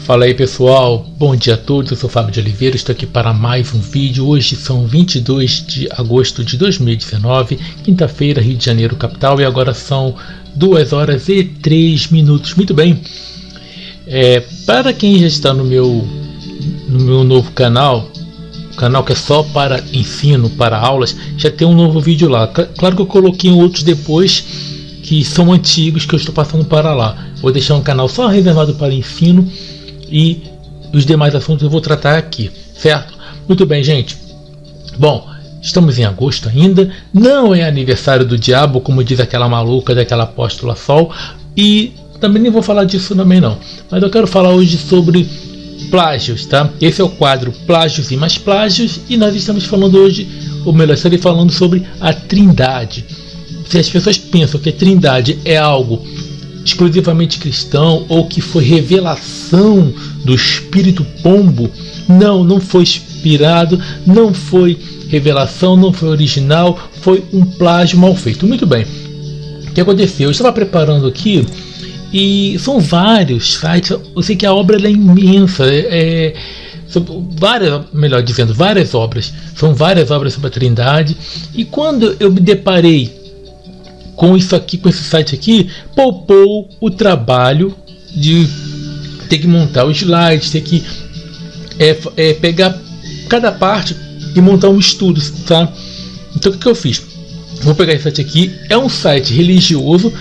Fala aí pessoal, bom dia a todos, eu sou Fábio de Oliveira, estou aqui para mais um vídeo. Hoje são 22 de agosto de 2019, quinta-feira, Rio de Janeiro, capital, e agora são 2 horas e 3 minutos. Muito bem, para quem já está no meu novo canal, o canal que é só para ensino, para aulas, já tem um novo vídeo lá. Claro que eu coloquei outros depois, que são antigos, que eu estou passando para lá. Vou deixar um canal só reservado para ensino e os demais assuntos eu vou tratar aqui, certo? Muito bem, gente. Bom, estamos em agosto ainda, não é aniversário do diabo, como diz aquela maluca daquela apóstola Sol, e também nem vou falar disso também não, mas eu quero falar hoje sobre plágios, tá? Esse é o quadro Plágios e Mais Plágios, e nós estamos falando hoje, ou melhor, estarei falando sobre a Trindade. Se as pessoas pensam que a Trindade é algo exclusivamente cristão ou que foi revelação do espírito pombo, não foi inspirado, não foi revelação, não foi original, foi um plágio mal feito. Muito bem, o que aconteceu? Eu estava preparando aqui e são vários sites. Eu sei que a obra é imensa, várias obras, são várias obras sobre a Trindade, e quando eu me deparei com isso aqui, com esse site aqui, poupou o trabalho de ter que montar os slides, ter que pegar cada parte e montar um estudo, tá? Então o que eu fiz? Vou pegar esse site aqui, é um site religioso,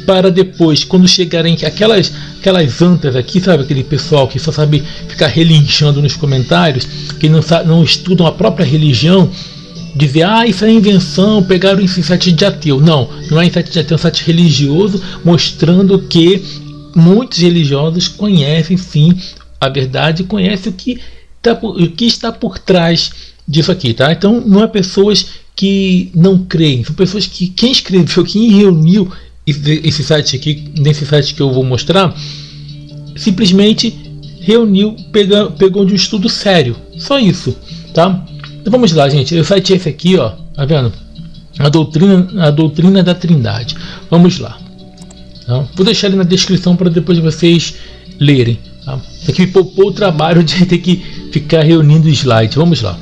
para depois, quando chegarem aquelas antas aqui, sabe, aquele pessoal que só sabe ficar relinchando nos comentários, que não estudam a própria religião, dizer, isso é invenção, pegaram isso em site de ateu. Não é em site de ateu, é um site religioso, mostrando que muitos religiosos conhecem sim a verdade, conhecem o que está por trás disso aqui, tá? Então não é pessoas que não creem, são pessoas que quem escreveu, quem reuniu esse site aqui, nesse site que eu vou mostrar, simplesmente reuniu, pegou de um estudo sério, só isso, tá? Então vamos lá, gente. O site é esse aqui, ó. Tá vendo? A doutrina da Trindade. Vamos lá. Tá? Vou deixar ele na descrição para depois vocês lerem. Tá? Isso aqui me poupou o trabalho de ter que ficar reunindo slides. Vamos lá.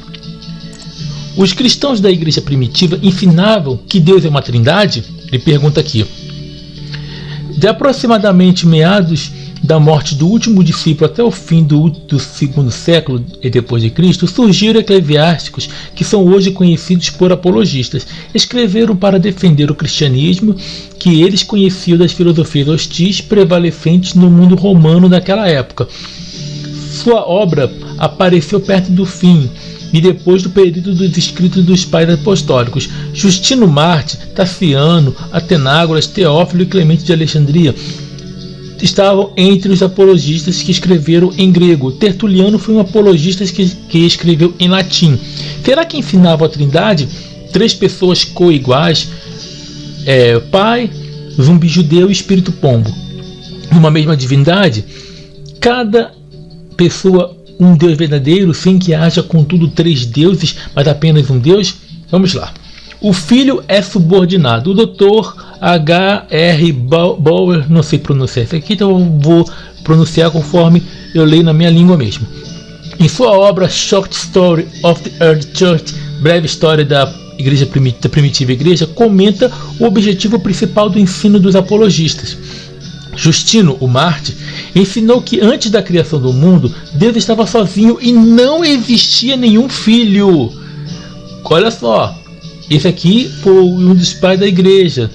Os cristãos da igreja primitiva ensinavam que Deus é uma Trindade? Ele pergunta aqui. De aproximadamente meados da morte do último discípulo até o fim do segundo século e depois de Cristo, surgiram eclesiásticos que são hoje conhecidos por apologistas. Escreveram para defender o cristianismo que eles conheciam das filosofias hostis prevalecentes no mundo romano daquela época. Sua obra apareceu perto do fim e depois do período dos escritos dos pais apostólicos. Justino Marte, Taciano, Atenágoras, Teófilo e Clemente de Alexandria estavam entre os apologistas que escreveram em grego. Tertuliano foi um apologista que escreveu em latim. Será que ensinava a Trindade? 3 pessoas coiguais, Pai, zumbi judeu e espírito pombo, uma mesma divindade? Cada pessoa um Deus verdadeiro, sem que haja contudo 3 deuses, mas apenas um Deus? Vamos lá. O filho é subordinado. O Dr. H.R. Bauer, não sei pronunciar isso aqui, então eu vou pronunciar conforme eu leio na minha língua mesmo. Em sua obra Short Story of the Early Church, breve história da primitiva igreja, comenta o objetivo principal do ensino dos apologistas. Justino, o Marte, ensinou que antes da criação do mundo, Deus estava sozinho e não existia nenhum filho. Olha só, esse aqui foi um dos pais da igreja.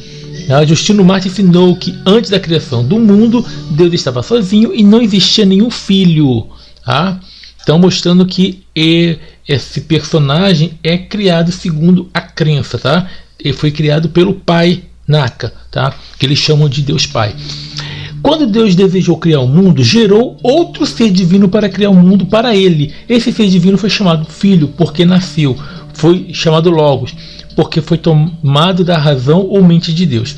Justino Marte ensinou que antes da criação do mundo, Deus estava sozinho e não existia nenhum filho. Tá? Então mostrando que esse personagem é criado segundo a crença. Tá? Ele foi criado pelo pai Naka, tá? Que eles chamam de Deus Pai. Quando Deus desejou criar o mundo, gerou outro ser divino para criar o mundo para ele. Esse ser divino foi chamado Filho, porque nasceu. Foi chamado Logos, porque foi tomado da razão ou mente de Deus.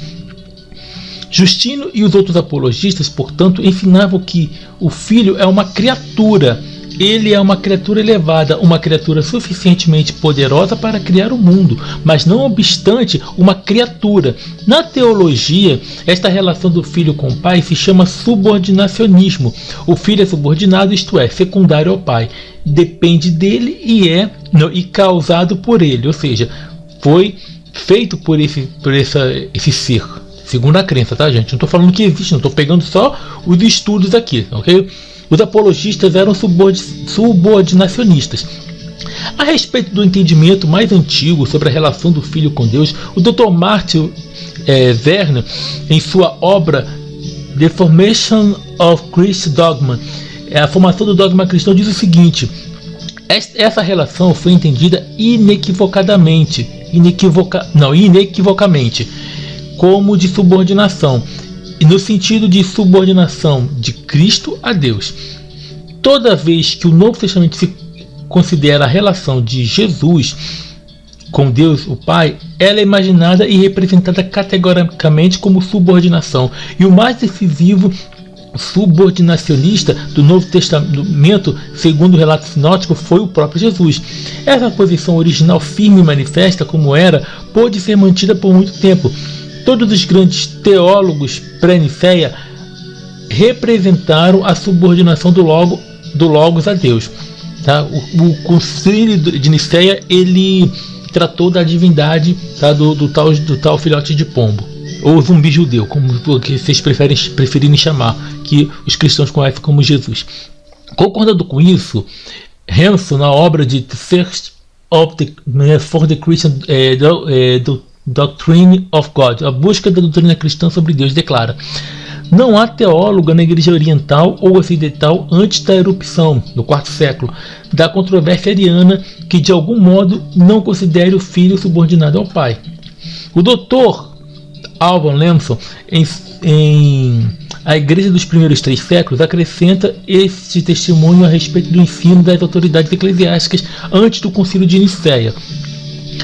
Justino e os outros apologistas, portanto, ensinavam que o Filho é uma criatura Ele é uma criatura elevada, uma criatura suficientemente poderosa para criar o mundo, mas não obstante uma criatura. Na teologia, esta relação do filho com o pai se chama subordinacionismo. O filho é subordinado, isto é, secundário ao pai. Depende dele e causado por ele, ou seja, foi feito por esse ser. Segundo a crença, tá, gente? Não estou falando que existe, não estou pegando só os estudos aqui, ok? Os apologistas eram subordinacionistas. A respeito do entendimento mais antigo sobre a relação do filho com Deus, o Dr. Martin Werner, em sua obra The Formation of Christian Dogma, a formação do dogma cristão, diz o seguinte: essa relação foi entendida inequivocamente como de subordinação, e no sentido de subordinação de Cristo a Deus. Toda vez que o Novo Testamento se considera a relação de Jesus com Deus, o Pai, ela é imaginada e representada categoricamente como subordinação. E o mais decisivo subordinacionista do Novo Testamento, segundo o relato sinótico, foi o próprio Jesus. Essa posição original, firme e manifesta como era, pôde ser mantida por muito tempo. Todos os grandes teólogos pré-nicéia representaram a subordinação do Logos a Deus. Tá? O concílio de Nicéia, ele tratou da divindade, tá? do tal filhote de pombo, ou zumbi judeu, como vocês preferirem chamar, que os cristãos conhecem como Jesus. Concordando com isso, Hanson, na obra de The Search for the Christian Doctrine of God, a busca da doutrina cristã sobre Deus, declara: não há teólogo na igreja oriental ou ocidental antes da erupção, no IV século, da controvérsia ariana que de algum modo não considere o filho subordinado ao pai. O Dr. Alvan Lamson, em A Igreja dos Primeiros 3 Séculos, acrescenta este testemunho a respeito do ensino das autoridades eclesiásticas antes do concílio de Nicéia.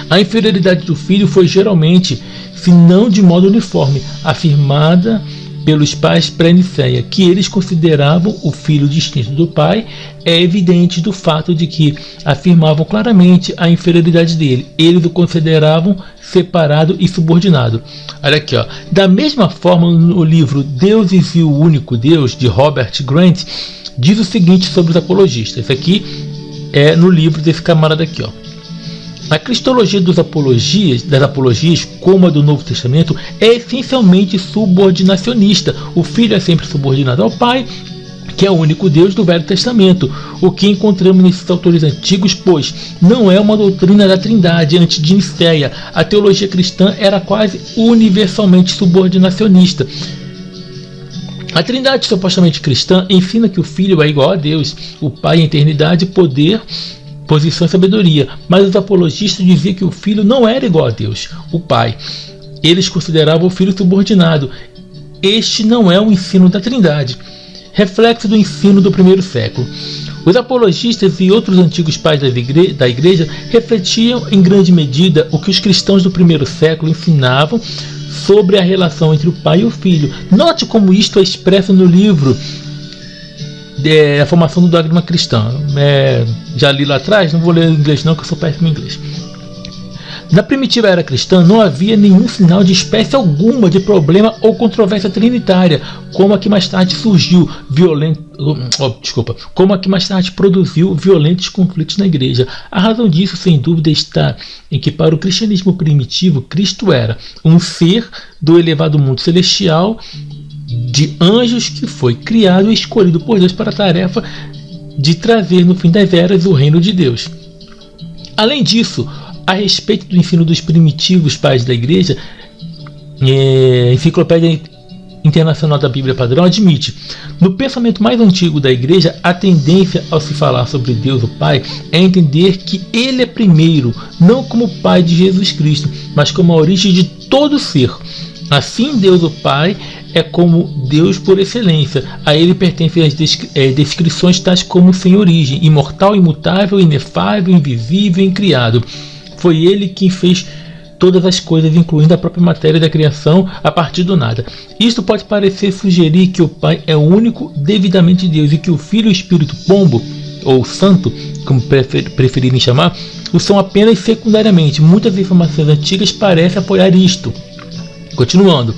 A inferioridade do filho foi geralmente, se não de modo uniforme, afirmada pelos pais pré-Nicéia, que eles consideravam o filho distinto do pai, é evidente do fato de que afirmavam claramente a inferioridade dele. Eles o consideravam separado e subordinado. Olha aqui, ó. Da mesma forma, no livro Deuses e o Único Deus, de Robert Grant, diz o seguinte sobre os apologistas. Isso aqui é no livro desse camarada aqui, ó. A cristologia das apologias, como a do Novo Testamento, é essencialmente subordinacionista. O filho é sempre subordinado ao pai, que é o único Deus do Velho Testamento, o que encontramos nesses autores antigos, pois não é uma doutrina da Trindade. Antes de Nicéia, a teologia cristã era quase universalmente subordinacionista. A Trindade supostamente cristã ensina que o Filho é igual a Deus, o Pai em eternidade, poder, posição e sabedoria, mas os apologistas diziam que o Filho não era igual a Deus, o Pai. Eles consideravam o Filho subordinado. Este não é o ensino da Trindade, reflexo do ensino do primeiro século. Os apologistas e outros antigos pais da igreja refletiam em grande medida o que os cristãos do primeiro século ensinavam sobre a relação entre o pai e o filho. Note como isto é expresso no livro A Formação do Dogma Cristão. Já li lá atrás, não vou ler em inglês não, que eu sou péssimo em inglês. Na primitiva era cristã não havia nenhum sinal de espécie alguma de problema ou controvérsia trinitária, como a que mais tarde como a que mais tarde produziu violentos conflitos na igreja. A razão disso, sem dúvida, está em que para o cristianismo primitivo, Cristo era um ser do elevado mundo celestial de anjos que foi criado e escolhido por Deus para a tarefa de trazer no fim das eras o reino de Deus. Além disso, a respeito do ensino dos primitivos pais da igreja, a Enciclopédia Internacional da Bíblia Padrão admite: no pensamento mais antigo da igreja, a tendência ao se falar sobre Deus o Pai é entender que ele é primeiro, não como Pai de Jesus Cristo, mas como a origem de todo ser. Assim, Deus o Pai é como Deus por excelência. A ele pertencem as descrições tais como sem origem, imortal, imutável, inefável, invisível e incriado. Foi ele quem fez todas as coisas, incluindo a própria matéria da criação, a partir do nada. Isto pode parecer sugerir que o Pai é o único devidamente Deus e que o Filho, o Espírito Pombo, ou santo, como preferirem chamar, o são apenas secundariamente. Muitas informações antigas parecem apoiar isto. Continuando.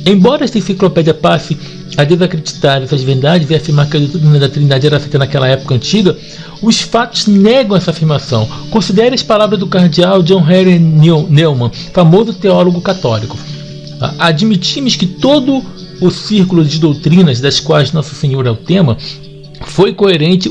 Embora esta enciclopédia passe a desacreditar essas verdades e afirmar que a doutrina da Trindade era aceita naquela época antiga, os fatos negam essa afirmação. Considere as palavras do cardeal John Henry Newman, famoso teólogo católico. Admitimos que todo o círculo de doutrinas das quais Nosso Senhor é o tema foi coerente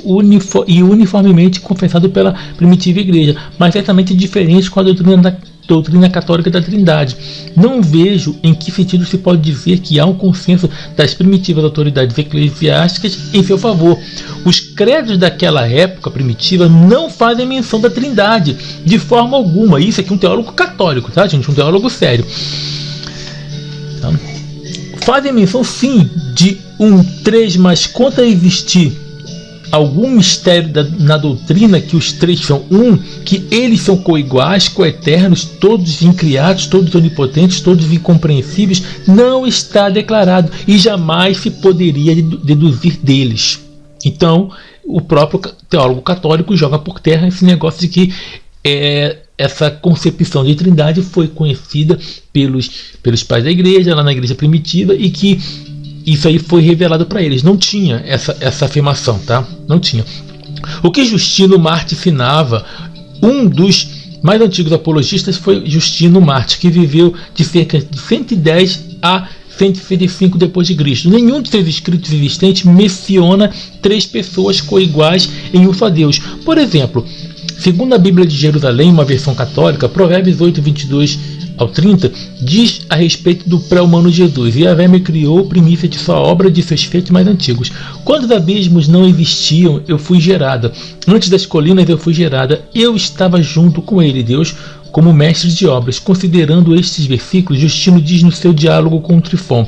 e uniformemente confessado pela primitiva igreja, mas certamente diferente com a doutrina católica da Trindade. Não vejo em que sentido se pode dizer que há um consenso das primitivas autoridades eclesiásticas em seu favor. Os credos daquela época primitiva não fazem menção da Trindade de forma alguma. Isso aqui é um teólogo católico, tá, gente? Um teólogo sério. Então, fazem menção sim de um 3, mas quanto a existir algum mistério na doutrina que os três são um, que eles são coiguais, coeternos, todos incriados, todos onipotentes, todos incompreensíveis, não está declarado e jamais se poderia deduzir deles. Então, o próprio teólogo católico joga por terra esse negócio de que essa concepção de trindade foi conhecida pelos pais da igreja, lá na igreja primitiva, e que isso aí foi revelado para eles. Não tinha essa afirmação, tá? Não tinha. O que Justino Marte ensinava, um dos mais antigos apologistas foi Justino Marte, que viveu de cerca de 110 a 165 depois de Cristo. Nenhum de seus escritos existentes menciona 3 pessoas coiguais em um só Deus. Por exemplo, segundo a Bíblia de Jerusalém, uma versão católica, Provérbios 8, 22 ao 30, diz a respeito do pré-humano Jesus: Yahvé me criou, primícia de sua obra, de seus feitos mais antigos. Quando os abismos não existiam, eu fui gerada. Antes das colinas eu fui gerada. Eu estava junto com ele, Deus, como mestre de obras. Considerando estes versículos, Justino diz no seu diálogo com Trifon: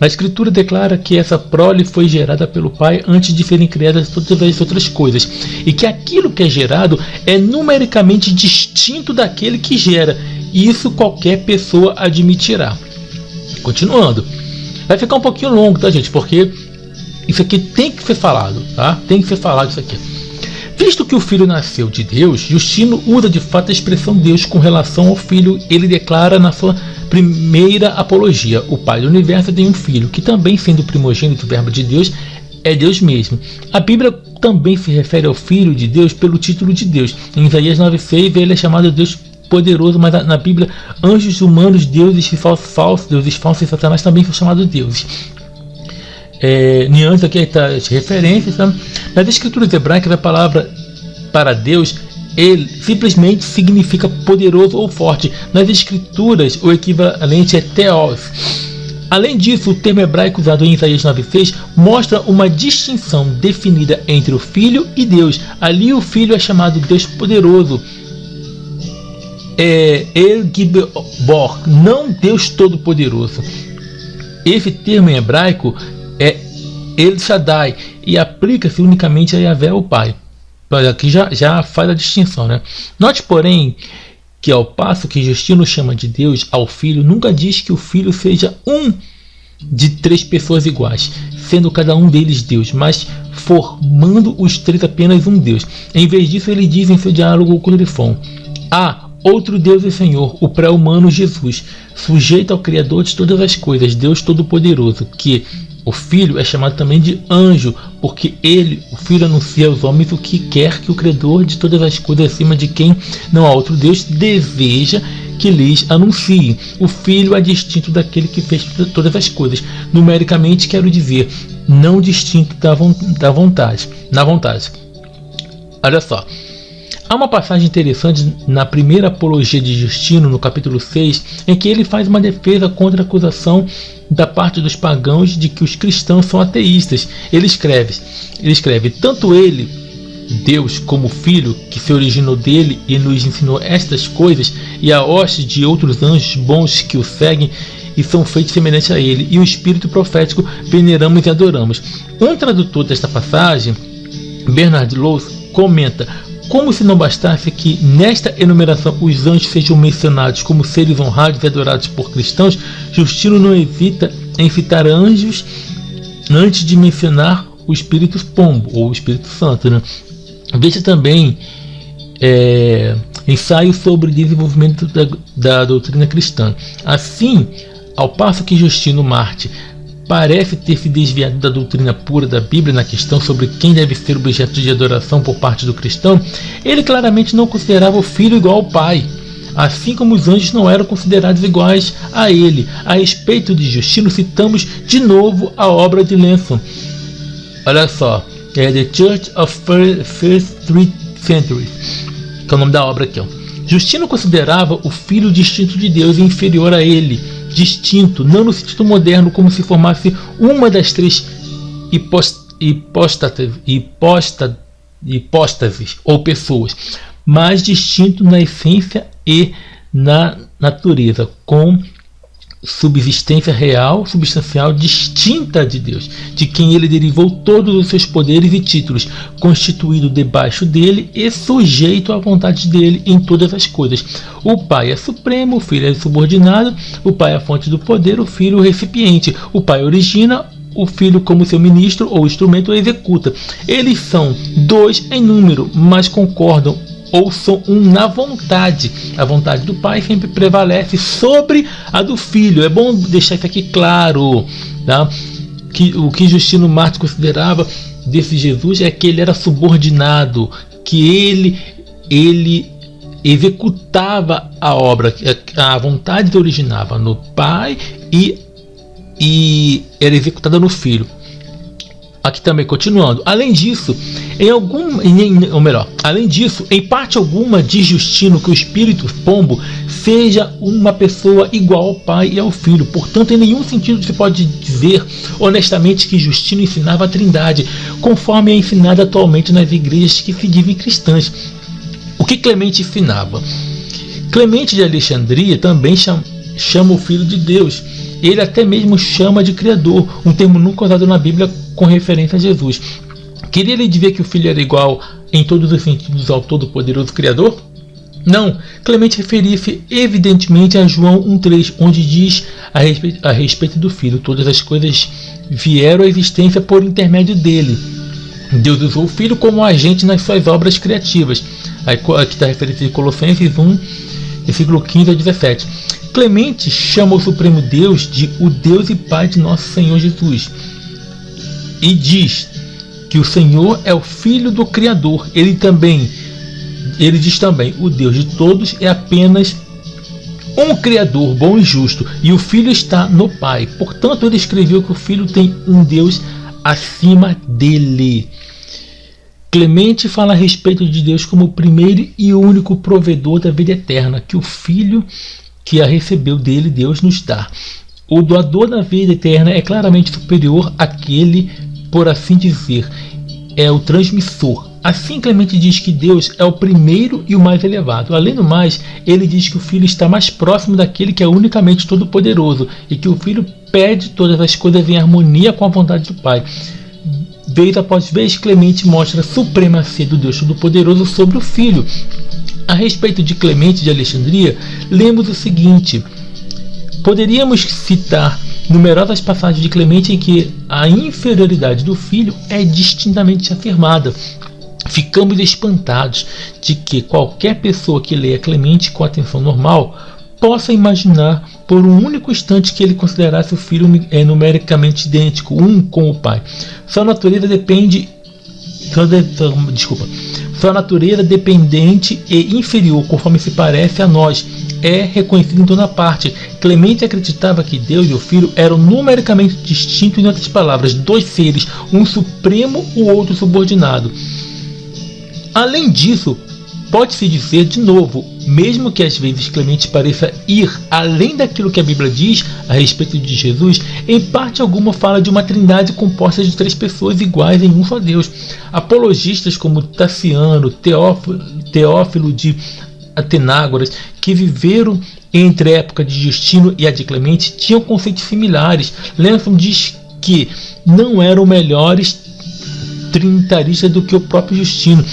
a Escritura declara que essa prole foi gerada pelo Pai antes de serem criadas todas as outras coisas, e que aquilo que é gerado é numericamente distinto daquele que gera. Isso qualquer pessoa admitirá. Continuando. Vai ficar um pouquinho longo, tá, gente? Porque isso aqui tem que ser falado, tá? Tem que ser falado isso aqui. Visto que o Filho nasceu de Deus, Justino usa de fato a expressão Deus com relação ao Filho. Ele declara na sua primeira apologia: o Pai do Universo tem um Filho, que também, sendo o primogênito do Verbo de Deus, é Deus mesmo. A Bíblia também se refere ao Filho de Deus pelo título de Deus. Em Isaías 9,6 ele é chamado Deus poderoso, mas na Bíblia anjos humanos, deuses falsos e Satanás também são chamados deuses. Nuance aqui está as referências, tá? Nas escrituras hebraicas a palavra para Deus, ele simplesmente significa poderoso ou forte. Nas escrituras o equivalente é Theos. Além disso, o termo hebraico usado em Isaías 9,6 mostra uma distinção definida entre o Filho e Deus. Ali o Filho é chamado Deus poderoso, El Gibor, não Deus Todo-Poderoso. Esse termo em hebraico é El Shaddai e aplica-se unicamente a Yahvé, o Pai. Aqui já faz a distinção, né? Note, porém, que ao passo que Justino chama de Deus ao Filho, nunca diz que o Filho seja um de 3 pessoas iguais, sendo cada um deles Deus, mas formando os 3 apenas um Deus. Em vez disso, ele diz em seu diálogo com Trifon: outro Deus e Senhor, o pré-humano Jesus, sujeito ao Criador de todas as coisas, Deus Todo-Poderoso, que o Filho é chamado também de anjo, porque ele, o Filho, anuncia aos homens o que quer que o Criador de todas as coisas, acima de quem não há outro Deus, deseja que lhes anuncie. O Filho é distinto daquele que fez todas as coisas. Numericamente, quero dizer, não distinto na vontade. Olha só. Há uma passagem interessante na primeira apologia de Justino, no capítulo 6, em que ele faz uma defesa contra a acusação da parte dos pagãos de que os cristãos são ateístas. Ele escreve: tanto ele, Deus, como o Filho, que se originou dele e nos ensinou estas coisas, e a hoste de outros anjos bons que o seguem e são feitos semelhantes a ele, e o Espírito profético veneramos e adoramos. Um tradutor desta passagem, Bernard Lowes, comenta: como se não bastasse que nesta enumeração os anjos sejam mencionados como seres honrados e adorados por cristãos, Justino não hesita em citar anjos antes de mencionar o Espírito Pombo, ou o Espírito Santo, né? Veja também ensaio sobre desenvolvimento da doutrina cristã. Assim, ao passo que Justino Marte parece ter se desviado da doutrina pura da Bíblia na questão sobre quem deve ser objeto de adoração por parte do cristão, ele claramente não considerava o Filho igual ao Pai, assim como os anjos não eram considerados iguais a ele. A respeito de Justino, citamos de novo a obra de Lenson. Olha só, The Church of First Three Centuries, que é o nome da obra aqui. Justino considerava o Filho distinto de Deus e inferior a ele, distinto, não no sentido moderno, como se formasse uma das três hipóstases ou pessoas, mas distinto na essência e na natureza, com subsistência real, substancial, distinta de Deus, de quem ele derivou todos os seus poderes e títulos, constituído debaixo dele e sujeito à vontade dele em todas as coisas. O Pai é supremo, o Filho é subordinado, o Pai é a fonte do poder, o Filho o recipiente. O Pai origina, o Filho, como seu ministro ou instrumento, o executa. Eles são dois em número, mas concordam ou são um na vontade. A vontade do Pai sempre prevalece sobre a do Filho. É bom deixar isso aqui claro, tá? O que Justino Marte considerava desse Jesus é que ele era subordinado, que ele executava a obra, a vontade se originava no Pai e era executada no Filho. Aqui também, continuando. Além disso, em parte alguma diz Justino que o Espírito Pombo seja uma pessoa igual ao Pai e ao Filho. Portanto, em nenhum sentido se pode dizer honestamente que Justino ensinava a Trindade, conforme é ensinado atualmente nas igrejas que se dizem cristãs. O que Clemente ensinava? Clemente de Alexandria também chama o Filho de Deus. Ele até mesmo chama de Criador, um termo nunca usado na Bíblia com referência a Jesus. Queria ele dizer que o Filho era igual em todos os sentidos ao Todo-Poderoso Criador? Não. Clemente referia-se evidentemente a João 1,3, onde diz a respeito do Filho: todas as coisas vieram à existência por intermédio dele. Deus usou o Filho como agente nas suas obras criativas. Aqui está a referência de Colossenses 1, versículo 15 a 17. Clemente chama o Supremo Deus de o Deus e Pai de nosso Senhor Jesus. E diz que o Senhor é o Filho do Criador. Ele diz também: o Deus de todos é apenas um Criador bom e justo, e o Filho está no Pai. Portanto, ele escreveu que o Filho tem um Deus acima dele. Clemente fala a respeito de Deus como o primeiro e único provedor da vida eterna, que o Filho que a recebeu dele, Deus nos dá. O doador da vida eterna é claramente superior àquele, por assim dizer, é o transmissor. Assim, Clemente diz que Deus é o primeiro e o mais elevado. Além do mais, ele diz que o Filho está mais próximo daquele que é unicamente todo-poderoso e que o Filho pede todas as coisas em harmonia com a vontade do Pai. Vez após vez, Clemente mostra a supremacia do Deus Todo-Poderoso sobre o Filho. A respeito de Clemente de Alexandria, lemos o seguinte: poderíamos citar numerosas passagens de Clemente em que a inferioridade do Filho é distintamente afirmada. Ficamos espantados de que qualquer pessoa que leia Clemente com atenção normal possa imaginar por um único instante que ele considerasse o Filho numericamente idêntico, um com o Pai. Sua natureza dependente e inferior, conforme se parece a nós, é reconhecido em toda parte. Clemente acreditava que Deus e o Filho eram numericamente distintos, em outras palavras, dois seres, um supremo, o outro subordinado. Além disso, pode-se dizer de novo, mesmo que às vezes Clemente pareça ir além daquilo que a Bíblia diz a respeito de Jesus, em parte alguma fala de uma trindade composta de três pessoas iguais em um só Deus. Apologistas como Taciano, Teófilo de Atenágoras, que viveram entre a época de Justino e a de Clemente, tinham conceitos similares. Lenson diz que não eram melhores trinitaristas do que o próprio Justino.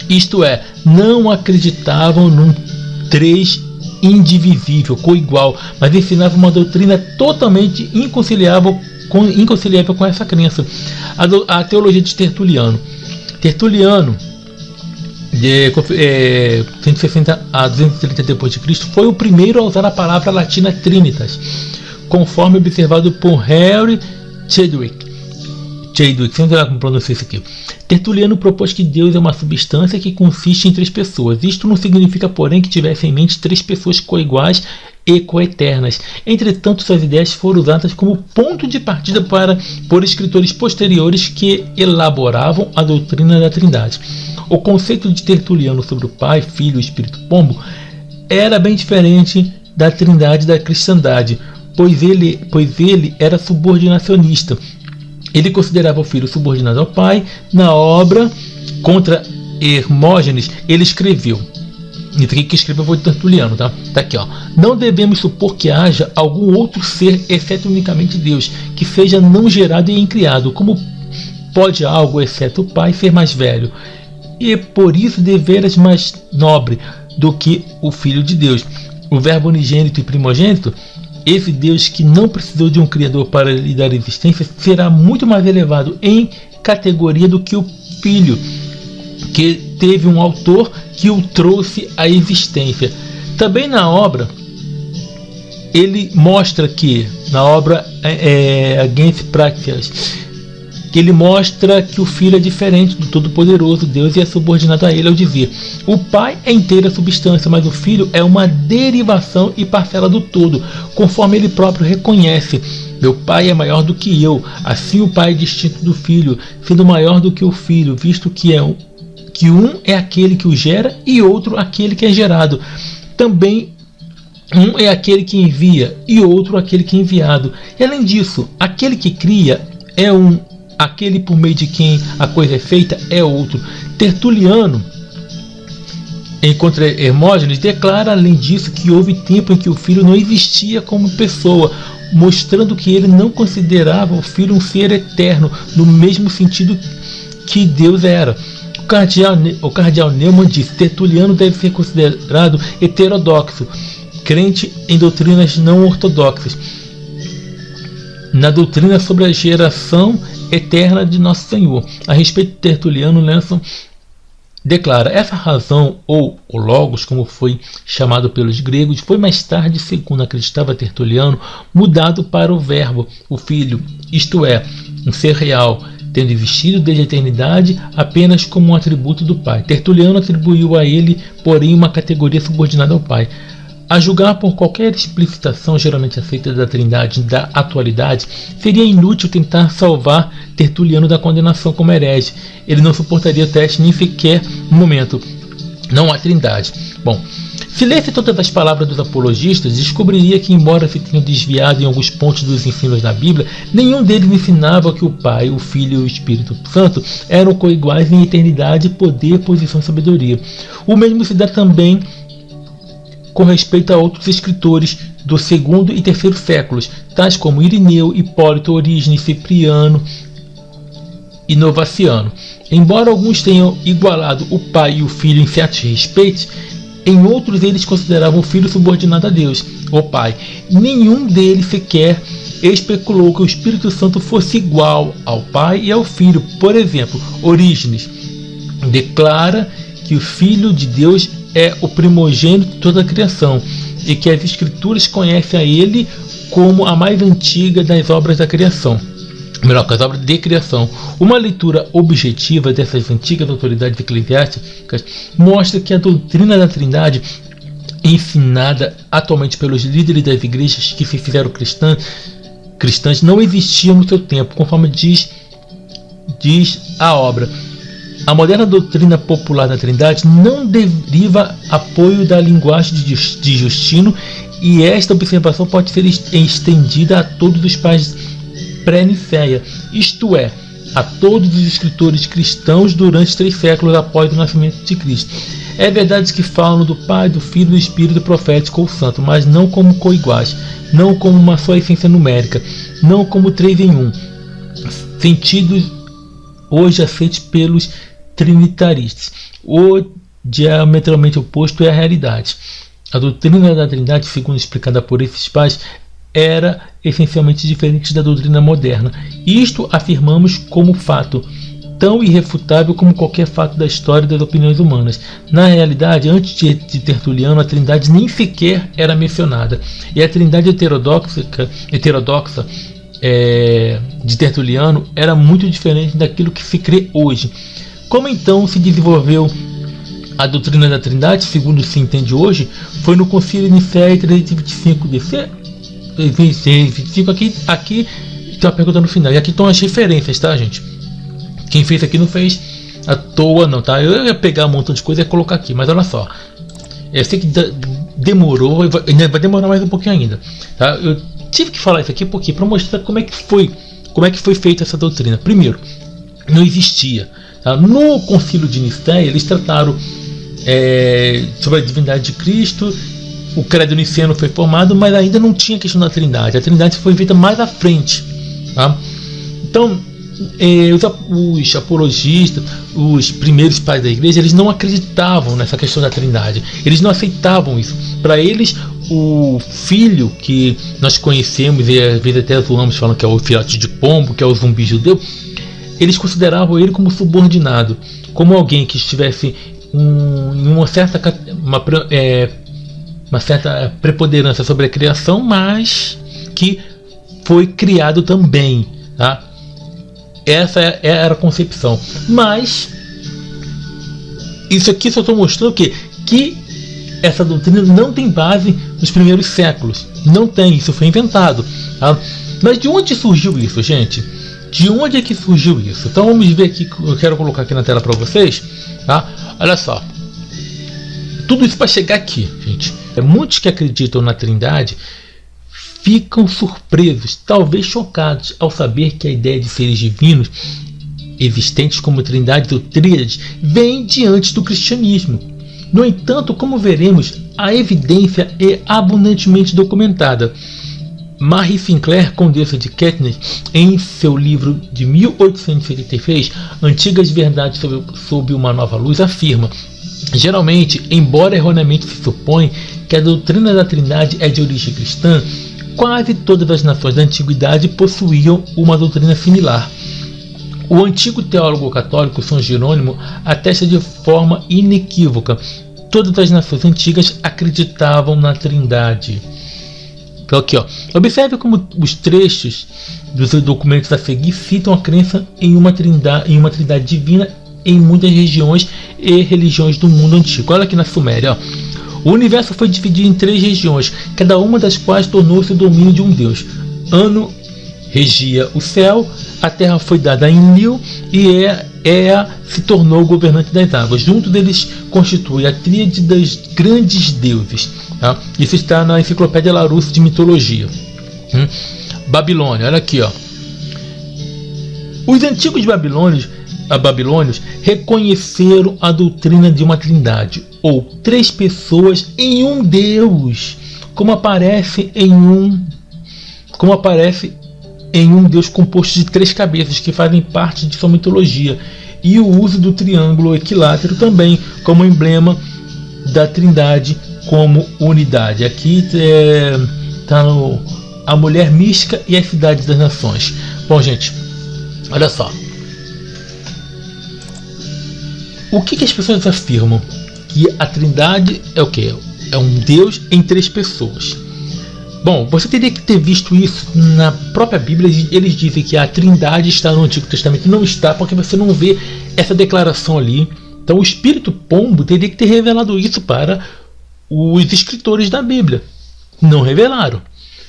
Isto é, não acreditavam num três indivisível, coigual, mas ensinavam uma doutrina totalmente inconciliável inconciliável com essa crença. A teologia de Tertuliano. Tertuliano, de 160 a 230 d.C., foi o primeiro a usar a palavra latina Trinitas, conforme observado por Henry Chadwick, sempre lá como pronunciar isso aqui. Tertuliano propôs que Deus é uma substância que consiste em três pessoas. Isto não significa, porém, que tivesse em mente três pessoas coiguais e coeternas. Entretanto, suas ideias foram usadas como ponto de partida por escritores posteriores que elaboravam a doutrina da Trindade. O conceito de Tertuliano sobre o Pai, Filho e Espírito Pombo era bem diferente da Trindade da cristandade, pois ele era subordinacionista. Ele considerava o Filho subordinado ao Pai. Na obra contra Hermógenes, ele escreveu, isso aqui que escreveu foi Tertuliano, tá aqui, ó: não devemos supor que haja algum outro ser, exceto unicamente Deus, que seja não gerado e incriado. Como pode algo, exceto o Pai, ser mais velho, e por isso deveras mais nobre do que o Filho de Deus, o Verbo unigênito e primogênito? Esse Deus, que não precisou de um Criador para lhe dar existência, será muito mais elevado em categoria do que o Filho, que teve um autor que o trouxe à existência. Também na obra, ele mostra que, na obra Against Praxeas, que ele mostra que o Filho é diferente do Todo-Poderoso Deus e é subordinado a ele ao dizer: o Pai é inteira substância, mas o Filho é uma derivação e parcela do todo, conforme ele próprio reconhece: meu Pai é maior do que eu. Assim o Pai é distinto do Filho, sendo maior do que o Filho, visto que um é aquele que o gera e outro aquele que é gerado. Também um é aquele que envia e outro aquele que é enviado. E além disso, aquele que cria é um, aquele por meio de quem a coisa é feita é outro. Tertuliano, em contra Hermógenes, declara além disso que houve tempo em que o Filho não existia como pessoa, mostrando que ele não considerava o Filho um ser eterno, no mesmo sentido que Deus era. O cardeal Neumann diz: Tertuliano deve ser considerado heterodoxo, crente em doutrinas não ortodoxas, na doutrina sobre a geração eterna de Nosso Senhor. A respeito de Tertuliano, Lenson declara: essa razão, ou o Logos, como foi chamado pelos gregos, foi mais tarde, segundo acreditava Tertuliano, mudado para o Verbo, o Filho, isto é, um ser real, tendo existido desde a eternidade apenas como um atributo do Pai. Tertuliano atribuiu a ele, porém, uma categoria subordinada ao Pai. A julgar por qualquer explicitação geralmente aceita da Trindade da atualidade, seria inútil tentar salvar Tertuliano da condenação como herege. Ele não suportaria o teste nem sequer um momento. Não há Trindade. Bom, se lesse todas as palavras dos apologistas, descobriria que, embora se tenham desviado em alguns pontos dos ensinos da Bíblia, nenhum deles ensinava que o Pai, o Filho e o Espírito Santo eram coiguais em eternidade, poder, posição e sabedoria. O mesmo se dá também com respeito a outros escritores do segundo e terceiro séculos, tais como Irineu, Hipólito, Orígenes, Cipriano e Novaciano. Embora alguns tenham igualado o Pai e o Filho em certos respeitos, em outros eles consideravam o Filho subordinado a Deus, o Pai. Nenhum deles sequer especulou que o Espírito Santo fosse igual ao Pai e ao Filho. Por exemplo, Orígenes declara que o Filho de Deus é o primogênito de toda a criação e que as Escrituras conhecem a ele como a mais antiga das obras da criação. Melhor, que as obras de criação. Uma leitura objetiva dessas antigas autoridades eclesiásticas mostra que a doutrina da Trindade, ensinada atualmente pelos líderes das igrejas que se fizeram cristãs, não existia no seu tempo, conforme diz a obra. A moderna doutrina popular da Trindade não deriva apoio da linguagem de Justino, e esta observação pode ser estendida a todos os pais pré-nicéia, isto é, a todos os escritores cristãos durante 3 séculos após o nascimento de Cristo. É verdade que falam do Pai, do Filho e do Espírito profético ou santo, mas não como coiguais, não como uma só essência numérica, não como 3 em 1, sentidos hoje aceitos pelos trinitaristas. O diametralmente oposto é a realidade. A doutrina da Trindade, segundo explicada por esses pais, era essencialmente diferente da doutrina moderna. Isto afirmamos como fato tão irrefutável como qualquer fato da história das opiniões humanas. Na realidade, antes de Tertuliano, a Trindade nem sequer era mencionada. E a Trindade heterodoxa de Tertuliano era muito diferente daquilo que se crê hoje. Como então se desenvolveu a doutrina da Trindade, segundo se entende hoje, foi no Concílio Nicéia 325 DC. 25 aqui tem uma pergunta no final. E aqui estão as referências, tá, gente? Quem fez aqui não fez à toa, não, tá? Eu ia pegar um montão de coisa e ia colocar aqui, mas olha só. Eu sei que demorou, vai demorar mais um pouquinho ainda, tá? Eu tive que falar isso aqui porque para mostrar como é que foi feita essa doutrina. Primeiro, não existia. Tá? No Concílio de Nicéia, eles trataram sobre a divindade de Cristo. O credo niceno foi formado, mas ainda não tinha questão da Trindade. A Trindade foi feita mais à frente, tá? Então, os apologistas, os primeiros pais da igreja, eles não acreditavam nessa questão da Trindade. Eles não aceitavam isso. Para eles, o filho que nós conhecemos e às vezes até zoamos falando que é o filhote de pombo, que é o zumbi judeu, eles consideravam ele como subordinado, como alguém que estivesse em uma certa preponderância sobre a criação, mas que foi criado também, tá? Essa era a concepção. Mas isso aqui só estou mostrando que essa doutrina não tem base nos primeiros séculos. Não tem, isso foi inventado, tá? Mas de onde surgiu isso, gente? De onde é que surgiu isso? Então vamos ver aqui, eu quero colocar aqui na tela para vocês, tá? Olha só. Tudo isso para chegar aqui, gente. Muitos que acreditam na Trindade ficam surpresos, talvez chocados, ao saber que a ideia de seres divinos existentes como trindades ou tríades vem diante do cristianismo. No entanto, como veremos, a evidência é abundantemente documentada. Marie Sinclair, condessa de Caithness, em seu livro de 1883, Antigas Verdades sob uma Nova Luz, afirma: geralmente, embora erroneamente se supõe que a doutrina da Trindade é de origem cristã, quase todas as nações da antiguidade possuíam uma doutrina similar. O antigo teólogo católico São Jerônimo atesta de forma inequívoca: todas as nações antigas acreditavam na Trindade. Então aqui, ó, observe como os trechos dos documentos a seguir citam a crença em uma trindade divina em muitas regiões e religiões do mundo antigo. Olha aqui na Suméria, ó. O universo foi dividido em 3 regiões, cada uma das quais tornou-se o domínio de um deus. Anu regia o céu, a terra foi dada a Enlil e Ea se tornou o governante das águas. Juntos eles constituem a tríade dos grandes deuses. Tá? Isso está na Enciclopédia Larousse de Mitologia. Babilônia, olha aqui, ó. Os antigos babilônios reconheceram a doutrina de uma trindade, ou 3 pessoas em um Deus, como aparece em um Deus composto de 3 cabeças que fazem parte de sua mitologia, e o uso do triângulo equilátero também como emblema da trindade como unidade. Aqui está a mulher mística e as cidades das nações. Bom, gente, olha só. O que as pessoas afirmam? Que a Trindade é o quê? É um Deus em 3 pessoas. Bom, você teria que ter visto isso na própria Bíblia. Eles dizem que a Trindade está no Antigo Testamento. Não está, porque você não vê essa declaração ali. Então o Espírito Pombo teria que ter revelado isso para os escritores da Bíblia. Não revelaram.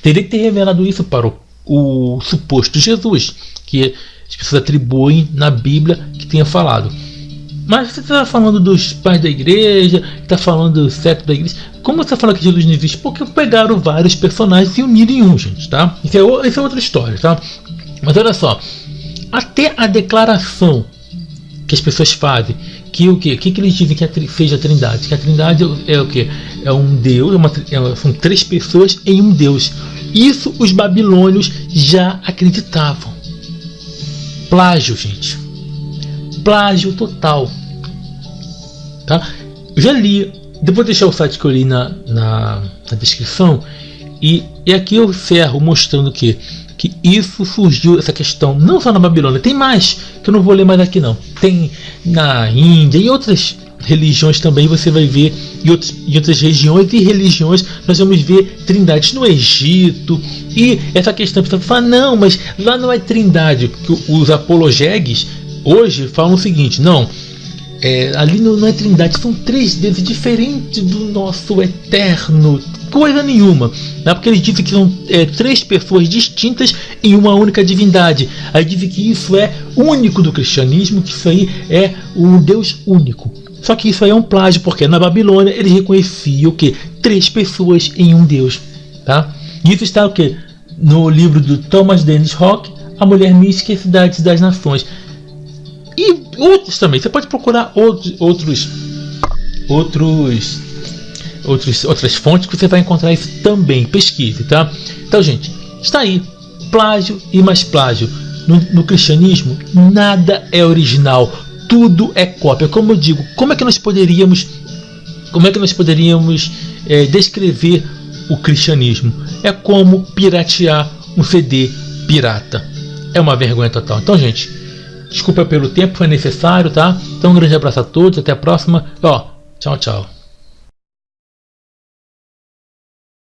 Teria que ter revelado isso para o suposto Jesus, que as pessoas atribuem na Bíblia que tenha falado. Mas você está falando dos pais da igreja, está falando do século da igreja. Como você fala que Jesus não existe? Porque pegaram vários personagens e uniram em um, gente, tá? Isso é outra história, tá? Mas olha só, até a declaração que as pessoas fazem, que o quê? O que eles dizem que seja a Trindade? Que a Trindade é o quê? É um Deus, são 3 pessoas em um Deus. Isso os babilônios já acreditavam. Plágio, gente. Plágio total, tá? Eu já li, depois deixar o site que eu li na descrição, E aqui eu encerro mostrando que isso surgiu, essa questão, não só na Babilônia, tem mais, que eu não vou ler mais aqui não. Tem na Índia e outras religiões também, você vai ver, em outras regiões e religiões, nós vamos ver trindades no Egito. E essa questão, você fala, não, mas lá não é trindade, porque os apologegues hoje falam o seguinte, não, ali não é trindade, são 3 deuses diferentes do nosso eterno, coisa nenhuma, né? Porque eles dizem que são 3 pessoas distintas em uma única divindade. Aí dizem que isso é único do cristianismo, que isso aí é um Deus único. Só que isso aí é um plágio, porque na Babilônia eles reconheciam o que? 3 pessoas em um Deus, tá? Isso está o que? No livro do Thomas Dennis Rock, A Mulher Mística e as Cidades das Nações. E outros também. Você pode procurar outras fontes que você vai encontrar isso também. Pesquise, tá? Então, gente, está aí. Plágio e mais plágio. No cristianismo, nada é original. Tudo é cópia. Como eu digo, como é que nós poderíamos descrever o cristianismo? É como piratear um CD pirata. É uma vergonha total. Então, gente, desculpa pelo tempo, foi necessário, tá? Então, um grande abraço a todos, até a próxima. Tchau, tchau.